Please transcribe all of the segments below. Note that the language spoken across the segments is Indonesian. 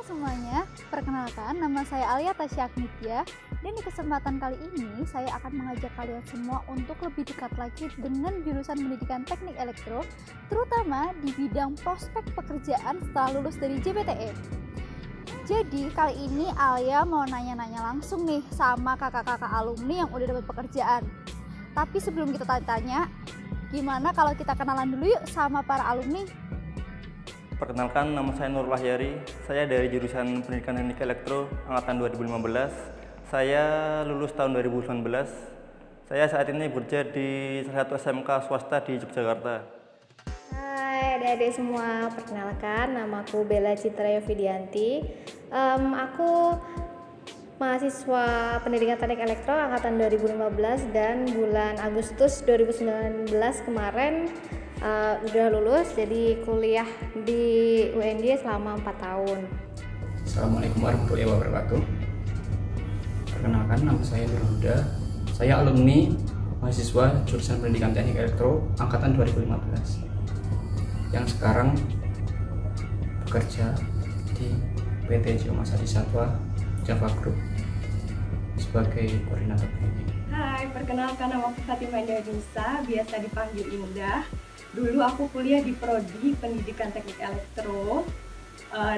semuanya, perkenalkan nama saya Alia Tasya Agnitia dan di kesempatan kali ini saya akan mengajak kalian semua untuk lebih dekat lagi dengan jurusan pendidikan teknik elektro, terutama di bidang prospek pekerjaan setelah lulus dari JPTE. Jadi kali ini Alia mau nanya-nanya langsung nih sama kakak-kakak alumni yang udah dapat pekerjaan. Tapi sebelum kita tanya, gimana kalau kita kenalan dulu yuk sama para alumni? Perkenalkan, nama saya Nur Wahyari. Saya dari jurusan Pendidikan Teknik Elektro angkatan 2015. Saya lulus tahun 2019. Saya saat ini bekerja di salah satu SMK swasta di Yogyakarta. Hai adik-adik semua, perkenalkan namaku Bella Citra Yovidianti. Aku mahasiswa Pendidikan Teknik Elektro angkatan 2015 dan bulan Agustus 2019 kemarin udah lulus, jadi kuliah di UNJ selama 4 tahun. Assalamualaikum warahmatullahi wabarakatuh. Perkenalkan, nama saya Nur Huda. Saya alumni mahasiswa jurusan Pendidikan Teknik Elektro angkatan 2015 yang sekarang bekerja di PT Geomasadi Satwa Java Group sebagai koordinator teknik. Hai, perkenalkan nama aku Fatimah Indah, biasa dipanggil Indah. Dulu aku kuliah di Prodi Pendidikan Teknik Elektro,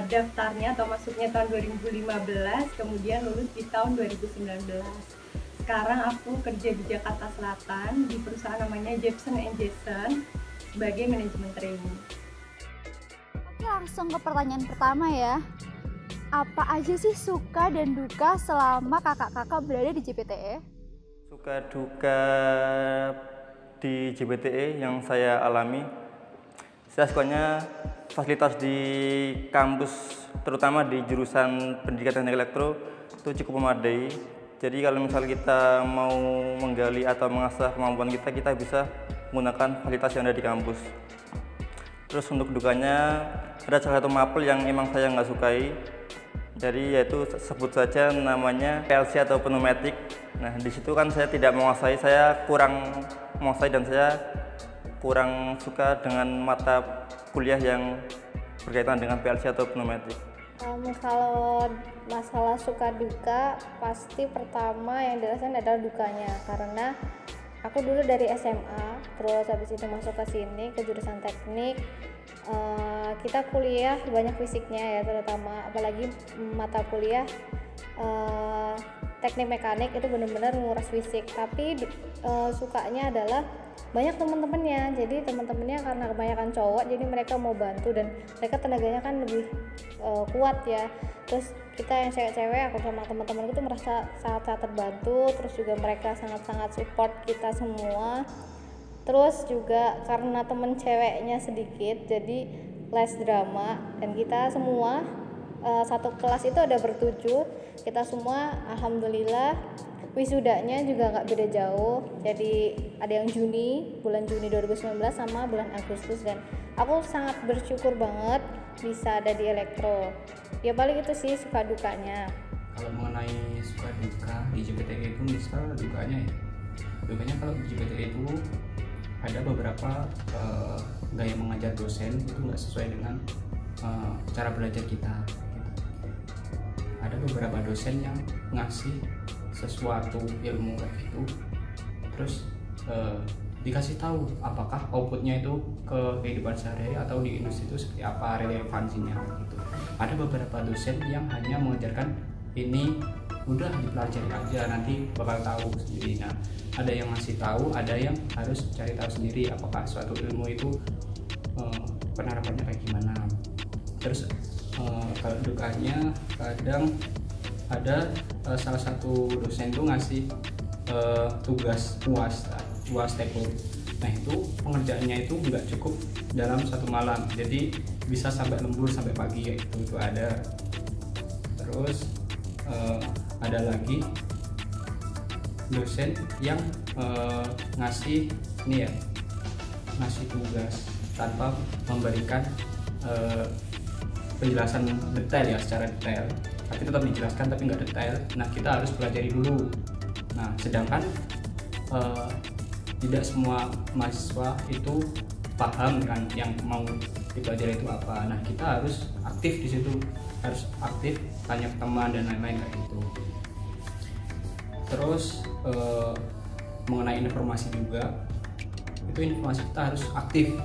daftarnya atau masuknya tahun 2015, kemudian lulus di tahun 2019. Sekarang aku kerja di Jakarta Selatan di perusahaan namanya Jepson & Jason sebagai manajemen training. Oke, langsung ke pertanyaan pertama ya. Apa aja sih suka dan duka selama kakak-kakak berada di JPTE? Suka duka di JPTE yang saya alami, saya sukanya fasilitas di kampus, terutama di jurusan Pendidikan Teknik Elektro itu cukup memadai. Jadi kalau misal kita mau menggali atau mengasah kemampuan kita bisa menggunakan fasilitas yang ada di kampus. Terus untuk dukanya, ada salah satu mapel yang emang saya nggak sukai. Jadi yaitu sebut saja namanya PLC atau pneumatik. Nah, di situ kan saya tidak menguasai, saya kurang menguasai dan saya kurang suka dengan mata kuliah yang berkaitan dengan PLC atau pneumatik. Kalau masalah suka duka, pasti pertama yang dirasain adalah dukanya, karena aku dulu dari SMA, terus habis itu masuk ke sini ke jurusan teknik. Kita kuliah banyak fisiknya ya, terutama apalagi mata kuliah teknik mekanik itu benar-benar nguras fisik. Tapi sukanya adalah banyak teman-temannya, jadi teman-temannya karena kebanyakan cowok jadi mereka mau bantu dan mereka tenaganya kan lebih kuat ya. Terus kita yang cewek-cewek, aku sama teman-teman itu merasa sangat-sangat terbantu. Terus juga mereka sangat-sangat support kita semua. Terus juga karena temen ceweknya sedikit, jadi les drama, dan kita semua satu kelas itu ada bertujuh. Kita semua alhamdulillah wisudanya juga nggak beda jauh. Jadi ada yang bulan Juni 2019 sama bulan Agustus, dan aku sangat bersyukur banget bisa ada di elektro. Ya paling itu sih suka dukanya. Kalau mengenai suka duka di JPTE itu misal dukanya ya. Dukanya kalau di JPTE itu ada beberapa gaya mengajar dosen itu nggak sesuai dengan cara belajar kita. Ada beberapa dosen yang ngasih sesuatu ilmu kayak gitu, terus dikasih tahu apakah outputnya itu ke kehidupan sehari-hari atau di industri itu seperti apa relevansinya gitu. Ada beberapa dosen yang hanya mengajarkan ini udah dipelajari aja nanti bakal tahu sendiri. Nah, ada yang ngasih tahu, ada yang harus cari tahu sendiri apakah suatu ilmu itu penerapannya kayak gimana. Terus kalau dukanya kadang ada salah satu dosen itu ngasih tugas UAS teknik. Nah, itu pengerjaannya itu nggak cukup dalam satu malam, jadi bisa sampai lembur sampai pagi kayak itu ada. Terus ada lagi dosen yang ngasih tugas tanpa memberikan penjelasan detail ya, secara detail, tapi tetap dijelaskan tapi nggak detail. Nah, kita harus pelajari dulu. Nah, sedangkan tidak semua mahasiswa itu paham kan yang mau dipelajari itu apa. Nah, kita harus aktif di situ, harus aktif tanya ke teman dan lain-lain kayak gitu. Terus mengenai informasi juga, itu informasi kita harus aktif,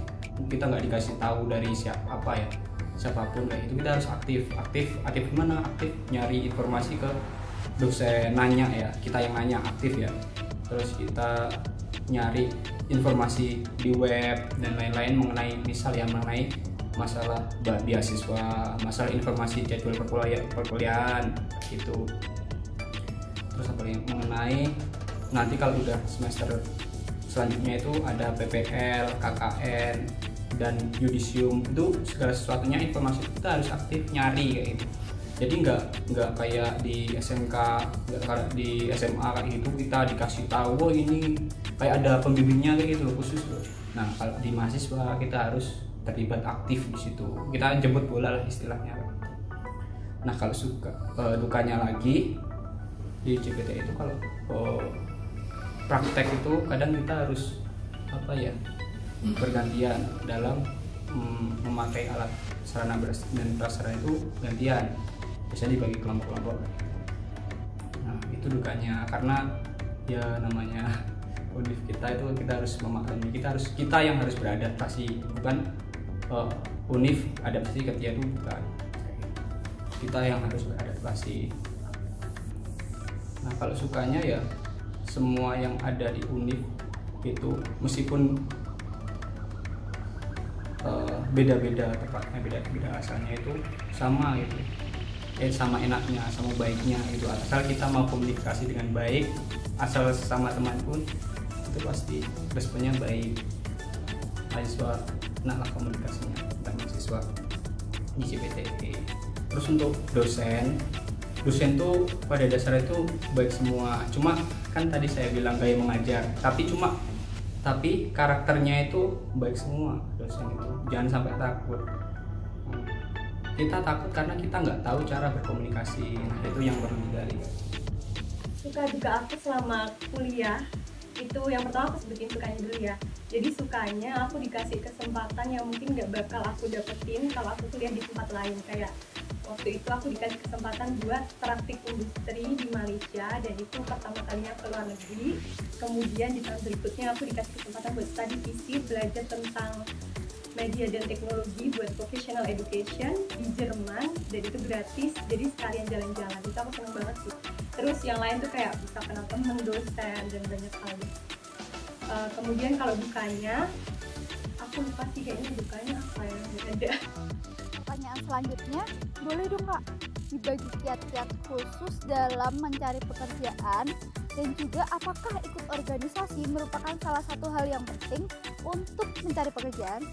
kita nggak dikasih tahu dari siapapun kayak itu, kita harus aktif gimana, aktif nyari informasi ke dosen, nanya ya, kita yang nanya, aktif ya. Terus kita nyari informasi di web dan lain-lain mengenai mengenai masalah beasiswa, masalah informasi jadwal perkuliahan gitu. Terus apa lagi, mengenai nanti kalau udah semester selanjutnya itu ada PPL, KKN dan yudisium, itu segala sesuatunya informasi kita harus aktif nyari kayak gitu. Jadi nggak kayak di SMK, nggak kayak di SMA kayak gitu kita dikasih tahu, oh ini kayak ada pembimbingnya kayak gitu loh, khusus loh. Nah kalau di mahasiswa kita harus terlibat aktif di situ, kita jemput bola lah istilahnya. Nah kalau dukanya lagi di JBT itu, kalau praktek itu kadang kita harus bergantian dalam memakai alat sarana dan prasarana itu gantian, biasanya dibagi kelompok-kelompok. Nah itu dukanya, karena ya namanya univ kita itu kita harus memahami, kita yang harus beradaptasi, bukan univ adaptasi ke dia itu bukan, kita yang harus beradaptasi. Nah kalau sukanya ya semua yang ada di univ itu meskipun beda-beda tempatnya, beda asalnya, itu sama gitu, sama enaknya, sama baiknya itu, asal kita mau komunikasi dengan baik, asal sama teman pun itu pasti responnya baik. Mahasiswa enaklah komunikasinya tentang mahasiswa di JBTE. Terus untuk dosen tuh pada dasarnya itu baik semua, cuma kan tadi saya bilang gaya mengajar, tapi karakternya itu baik semua dosen itu. Jangan sampai takut. Kita takut karena kita nggak tahu cara berkomunikasi. Nah itu yang perlu digali. Suka juga aku selama kuliah itu, yang pertama aku sebutin sukanya dulu ya. Jadi sukanya aku dikasih kesempatan yang mungkin nggak bakal aku dapetin kalau aku kuliah di tempat lain. Kayak waktu itu aku dikasih kesempatan buat praktik industri di Malaysia, dan itu pertama kalinya ke luar negeri. Kemudian di tahun berikutnya aku dikasih kesempatan buat study visip, belajar tentang media dan teknologi buat vocational education di Jerman, dan itu gratis, jadi sekalian jalan-jalan. Itu aku seneng banget sih. Terus yang lain tuh kayak bisa kenal temen, dosen, dan banyak hal. Kemudian kalau dukanya, aku lupa sih kayaknya dukanya apa ya, nggak ada. Pertanyaan selanjutnya, boleh dong Kak dibagi kiat-kiat khusus dalam mencari pekerjaan, dan juga apakah ikut organisasi merupakan salah satu hal yang penting untuk mencari pekerjaan?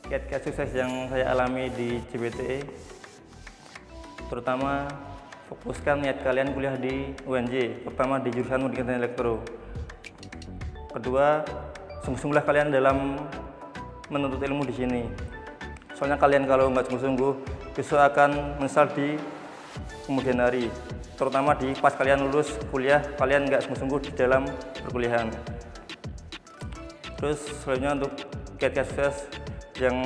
Kiat-kiat sukses yang saya alami di JBTE, terutama fokuskan niat kalian kuliah di UNJ, pertama di jurusan Pendidikan Elektro. Kedua, sungguh-sungguhlah kalian dalam menuntut ilmu di sini. Soalnya kalian kalau nggak sungguh-sungguh, besok akan menyesal di kemudian hari. Terutama di pas kalian lulus kuliah, kalian nggak sungguh-sungguh di dalam perkuliahan. Terus selanjutnya untuk kiat-kiat sukses yang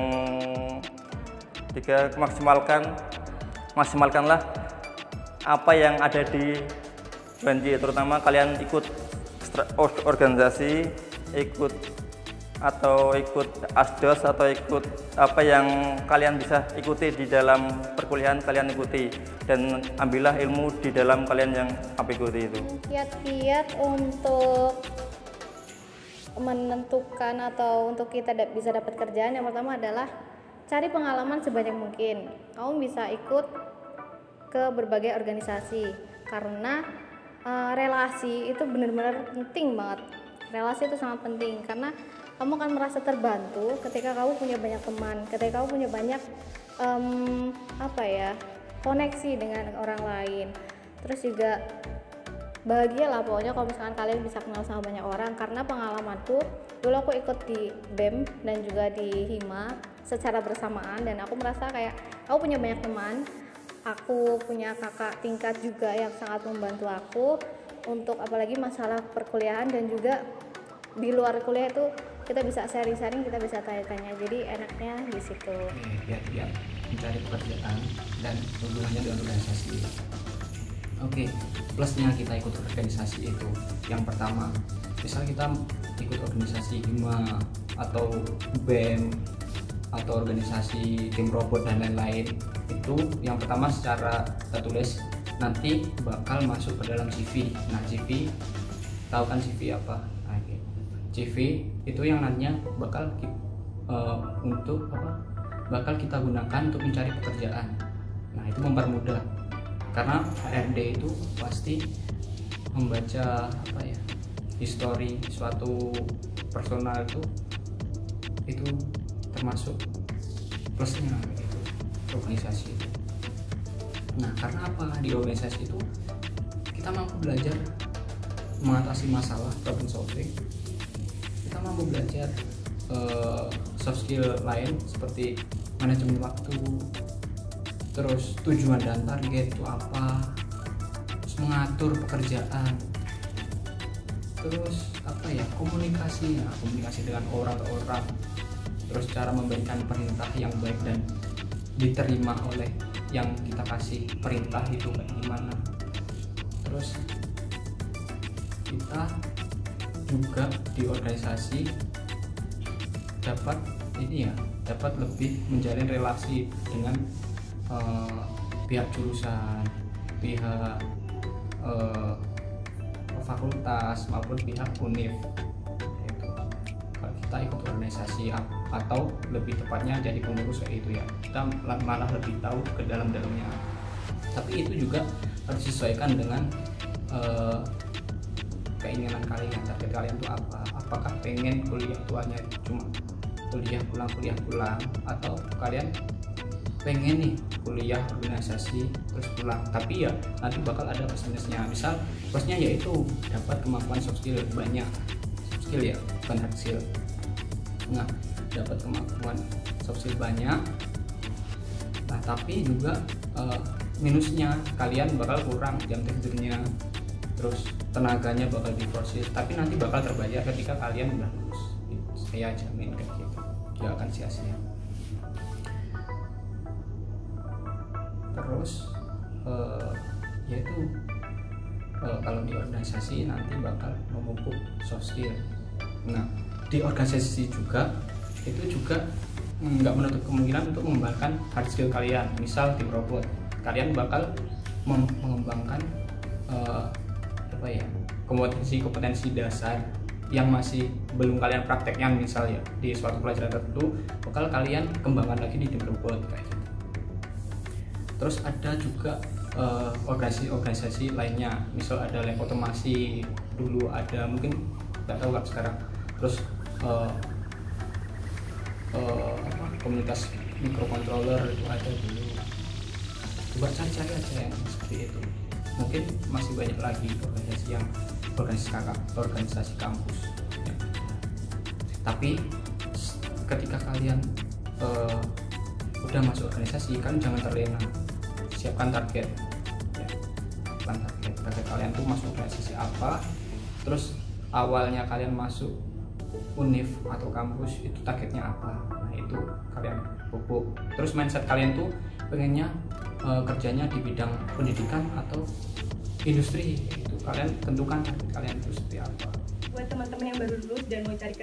tiga, maksimalkanlah apa yang ada di UNJ, terutama kalian ikut organisasi, ikut ASDOS atau ikut apa yang kalian bisa ikuti di dalam perkuliahan, kalian ikuti dan ambillah ilmu di dalam kalian yang apa ikuti itu. Kiat-kiat untuk menentukan atau untuk kita bisa dapat kerjaan, yang pertama adalah cari pengalaman sebanyak mungkin. Kamu bisa ikut ke berbagai organisasi, karena relasi itu benar-benar penting banget. Relasi itu sangat penting karena kamu akan merasa terbantu ketika kamu punya banyak teman, ketika kamu punya banyak koneksi dengan orang lain. Terus juga bahagia lah pokoknya kalau misalkan kalian bisa kenal sama banyak orang. Karena pengalamanku dulu aku ikut di BEM dan juga di HIMA secara bersamaan, dan aku merasa kayak aku punya banyak teman. Aku punya kakak tingkat juga yang sangat membantu aku untuk apalagi masalah perkuliahan, dan juga di luar kuliah itu kita bisa sharing-sharing, kita bisa tanya-tanya. Jadi enaknya di situ. Iya. mencari pekerjaan dan hubungannya dengan organisasi. Oke, plusnya kita ikut organisasi itu yang pertama, misal kita ikut organisasi HIMA atau BEM atau organisasi tim robot dan lain-lain, itu yang pertama secara tertulis nanti bakal masuk ke dalam CV. Nah, CV, tahu kan CV apa? Oke. CV itu yang nantinya bakal untuk apa? Bakal kita gunakan untuk mencari pekerjaan. Nah, itu mempermudah karena HRD itu pasti membaca apa ya, histori suatu personal itu termasuk plusnya itu organisasi itu. Nah, karena apa? Di organisasi itu kita mampu belajar mengatasi masalah, problem solving. Kita mampu belajar soft skill lain seperti manajemen waktu, terus tujuan dan target itu apa, terus mengatur pekerjaan, terus apa ya, komunikasi dengan orang-orang, terus cara memberikan perintah yang baik dan diterima oleh yang kita kasih perintah itu kayak gimana. Terus kita juga di organisasi dapat lebih menjalin relasi dengan pihak jurusan, pihak fakultas maupun pihak univ. Kalau kita ikut organisasi atau lebih tepatnya jadi pengurus kayak itu ya, kita malah lebih tahu ke dalam-dalamnya. Tapi itu juga harus disesuaikan dengan keinginan kalian, target kalian itu apa. Apakah pengen kuliah itu hanya cuma kuliah pulang, atau kalian pengen nih kuliah organisasi terus pulang, tapi ya nanti bakal ada plus-minusnya. Misal plusnya yaitu dapat kemampuan soft skill banyak, soft skill ya bukan hard skill. Nah, dapat kemampuan soft skill banyak. Nah, tapi juga minusnya kalian bakal kurang jam tidurnya, terus tenaganya bakal diproses, tapi nanti bakal terbayar ketika kalian udah lulus. Saya jamin kayak gitu, gak akan sia-sia. Terus yaitu kalau di organisasi nanti bakal memupuk soft skill. Nah, di organisasi juga itu juga nggak menutup kemungkinan untuk mengembangkan hard skill kalian. Misal tim robot, kalian bakal mengembangkan apa ya, kompetensi dasar yang masih belum kalian praktekkan, misal ya di suatu pelajaran tertentu bakal kalian kembangkan lagi di tim robot kayak gitu. Terus ada juga organisasi lainnya, misal ada lab otomasi, dulu ada, mungkin nggak tahu kan sekarang. Terus komunitas microcontroller itu ada dulu. Coba cari-cari aja yang seperti itu. Mungkin masih banyak lagi organisasi kampus ya. Tapi ketika kalian udah masuk organisasi, kalian jangan terlena, siapkan target ya. Target kalian tuh masuk organisasi apa, terus awalnya kalian masuk univ atau kampus itu targetnya apa. Nah, itu kalian pupuk. Terus mindset kalian tuh pengennya kerjanya di bidang pendidikan atau industri, itu kalian tentukan target kalian itu seperti apa. Buat teman-teman yang baru lulus dan mau cari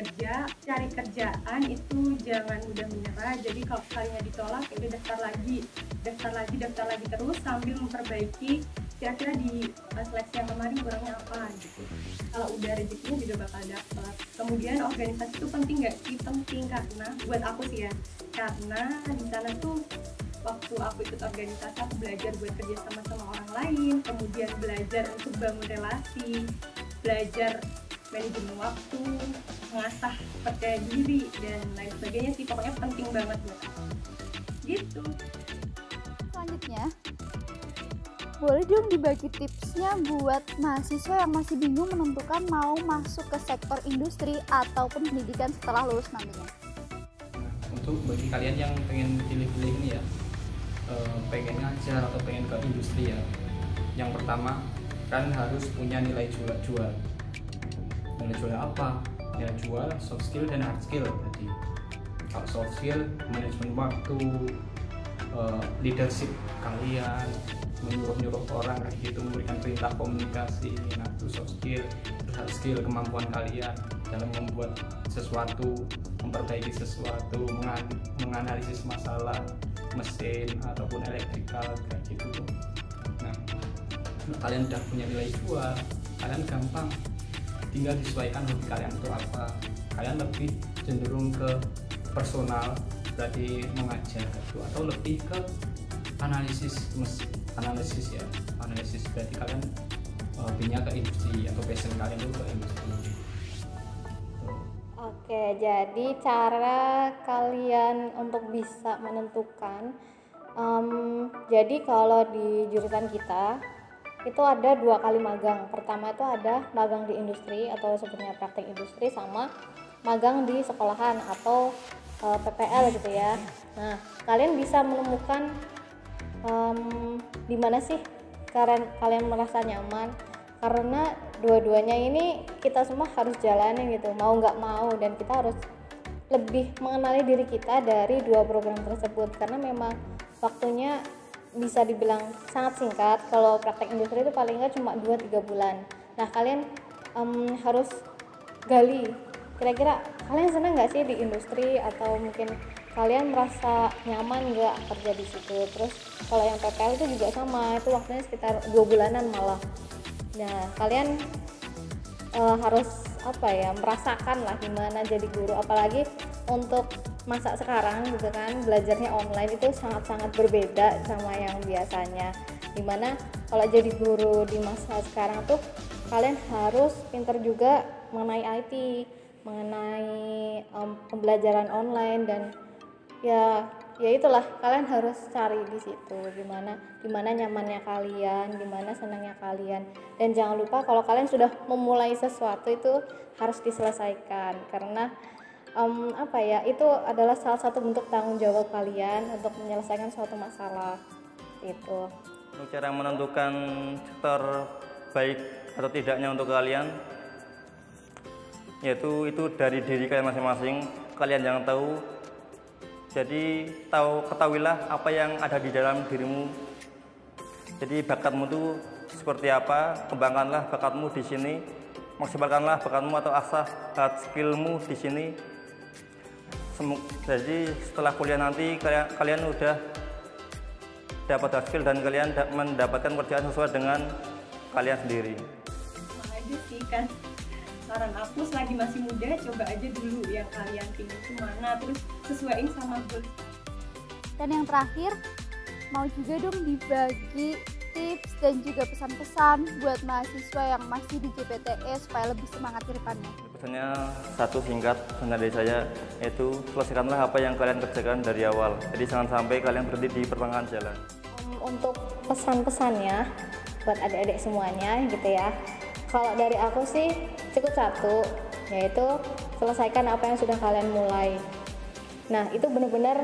kerjaan itu jangan mudah menyerah. Jadi kalau kalian ditolak, itu daftar lagi terus sambil memperbaiki kira-kira di seleksi yang kemarin kurangnya apa gitu. Kalau udah rezekinya juga bakal dapat. Kemudian organisasi itu penting nggak sih? Penting, karena buat aku sih ya, karena di sana tuh waktu aku ikut organisasi aku belajar buat kerja sama orang lain, kemudian belajar untuk bangun relasi, belajar manajemen waktu, mengasah percaya diri dan lain sebagainya sih. Pokoknya penting banget buat aku gitu. Selanjutnya, boleh dong dibagi tipsnya buat mahasiswa yang masih bingung menentukan mau masuk ke sektor industri ataupun pendidikan setelah lulus nantinya. Untuk bagi kalian yang pengen pilih-pilih ini ya, pengen ngajar atau pengen ke industri ya, yang pertama kan harus punya nilai jual. Nilai jual apa? Nilai jual soft skill dan hard skill. Jadi kalau soft skill, manajemen waktu, leadership kalian, menyuruh orang kayak gitu, memberikan perintah komunikasi. Nah itu soft skill. Terus hard skill, kemampuan kalian dalam membuat sesuatu, memperbaiki sesuatu, menganalisis masalah mesin ataupun elektrikal kayak gitu tuh. Nah kalian udah punya nilai 2, kalian gampang tinggal disesuaikan hobi kalian itu apa. Kalian lebih cenderung ke personal, berarti mengajar gitu, atau lebih ke analisis berarti kalian hobinya ke industri atau passion kalian itu ke industri. Oke, jadi cara kalian untuk bisa menentukan, jadi kalau di jurusan kita itu ada 2 kali magang. Pertama itu ada magang di industri atau sebenarnya praktek industri, sama magang di sekolahan atau PPL gitu ya. Nah, kalian bisa menemukan di mana sih kalian merasa nyaman, karena dua-duanya ini kita semua harus jalanin gitu, mau nggak mau, dan kita harus lebih mengenali diri kita dari 2 program tersebut, karena memang waktunya bisa dibilang sangat singkat. Kalau praktek industri itu paling nggak cuma 2-3 bulan. Nah kalian harus gali kira-kira kalian senang nggak sih di industri, atau mungkin kalian merasa nyaman nggak kerja di situ. Terus kalau yang PPL itu juga sama, itu waktunya sekitar 2 bulanan malah. Nah kalian harus merasakan lah gimana jadi guru, apalagi untuk masa sekarang gitu kan, belajarnya online itu sangat-sangat berbeda sama yang biasanya. Dimana kalau jadi guru di masa sekarang tuh kalian harus pinter juga mengenai IT, mengenai pembelajaran online, dan ya itulah, kalian harus cari di situ gimana nyamannya kalian, gimana senangnya kalian. Dan jangan lupa kalau kalian sudah memulai sesuatu itu harus diselesaikan, karena itu adalah salah satu bentuk tanggung jawab kalian untuk menyelesaikan suatu masalah itu. Untuk cara menentukan sektor baik atau tidaknya untuk kalian, yaitu itu dari diri kalian masing-masing. Kalian yang tahu, jadi ketahuilah apa yang ada di dalam dirimu. Jadi bakatmu itu seperti apa, kembangkanlah bakatmu di sini, maksimalkanlah bakatmu atau asah hard skillmu di sini. Jadi setelah kuliah nanti kalian udah dapat hard skill dan kalian mendapatkan kerjaan sesuai dengan kalian sendiri. Sama aja sih kan, saran aku selagi masih muda coba aja dulu yang kalian pilih kemana, terus sesuaiin sama goal. Dan yang terakhir, mau juga dong dibagi tips dan juga pesan-pesan buat mahasiswa yang masih di JPTE supaya lebih semangat ke depannya. Pesannya satu singkat, pesan dari saya, yaitu selesaikanlah apa yang kalian kerjakan dari awal. Jadi jangan sampai kalian berhenti di pertengahan jalan. Untuk pesan-pesannya buat adik-adik semuanya gitu ya, kalau dari aku sih cukup satu, yaitu selesaikan apa yang sudah kalian mulai. Nah itu benar-benar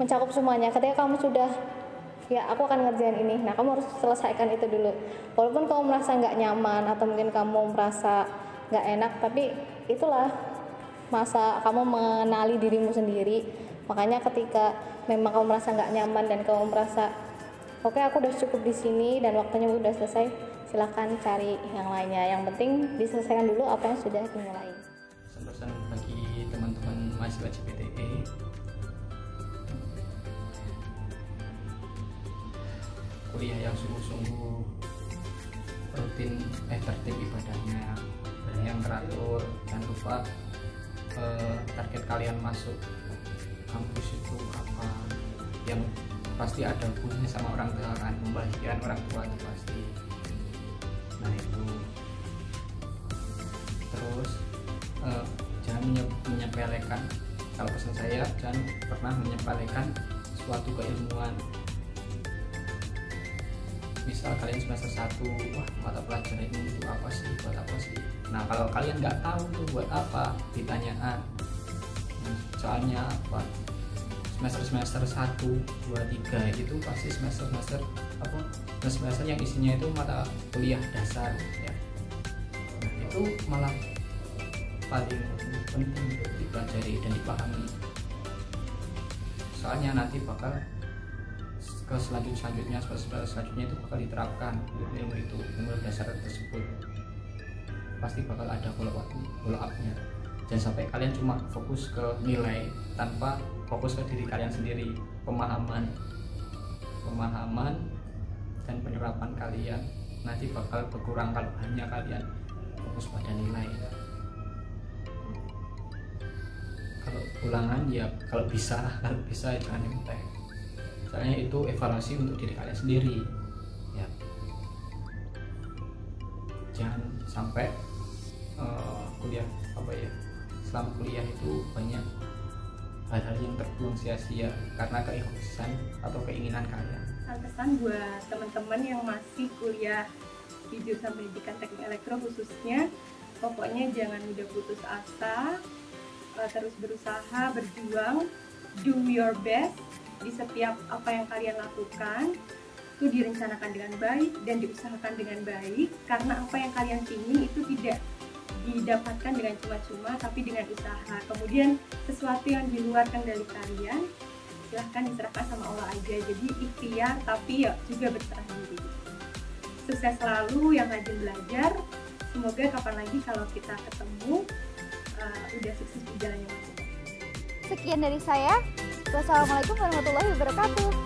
mencakup semuanya. Ketika kamu sudah, ya aku akan ngerjain ini, nah kamu harus selesaikan itu dulu. Walaupun kamu merasa nggak nyaman atau mungkin kamu merasa nggak enak, tapi itulah masa kamu mengenali dirimu sendiri. Makanya ketika memang kamu merasa nggak nyaman dan kamu merasa oke, aku udah cukup di sini dan waktunya udah selesai, silahkan cari yang lainnya. Yang penting diselesaikan dulu apa yang sudah dimulai. Pesan bagi teman-teman mahasiswa JPTE, kuliah yang sungguh-sungguh, rutin tertib ibadahnya, dan yang teratur. Jangan lupa target kalian masuk kampus itu apa, yang pasti ada hubungannya sama orang tua kan, membahagiakan orang tua itu pasti. Nah itu terus jangan menyepelekan. Kalau pesan saya, jangan pernah menyepelekan suatu keilmuan. Misal kalian semester 1, wah mata pelajaran ini itu apa sih, buat apa sih. Nah kalau kalian nggak tahu tuh buat apa, ditanyaan soalnya apa, semester 1, 2, 3 itu pasti semester yang isinya itu mata kuliah dasar ya. Nah, itu malah paling penting untuk dipelajari dan dipahami, soalnya nanti bakal ke selanjutnya itu bakal diterapkan ilmu dasar tersebut. Pasti bakal ada follow up-nya. Jangan sampai kalian cuma fokus ke nilai tanpa fokus ke diri kalian sendiri, pemahaman dan penerapan kalian nanti bakal berkurang kalau hanya kalian fokus pada nilai. Kalau ulangan ya kalau bisa jangan nyontek, soalnya itu evaluasi untuk diri kalian sendiri ya. Jangan sampai selama kuliah itu banyak hal-hal yang terbuang sia-sia karena keegoisan atau keinginan kalian. Pesan buat teman-teman yang masih kuliah di jurusan pendidikan teknik elektro khususnya, pokoknya jangan mudah putus asa, terus berusaha, berjuang, do your best di setiap apa yang kalian lakukan itu direncanakan dengan baik dan diusahakan dengan baik, karena apa yang kalian ingin itu tidak didapatkan dengan cuma-cuma tapi dengan usaha. Kemudian sesuatu yang di luar kendali kalian silahkan diserahkan sama Allah aja, jadi ikhtiar tapi ya juga berserah diri. Sukses selalu yang rajin belajar, semoga kapan lagi kalau kita ketemu udah sukses di jalan yang masing-masing. Sekian dari saya. Wassalamualaikum warahmatullahi wabarakatuh.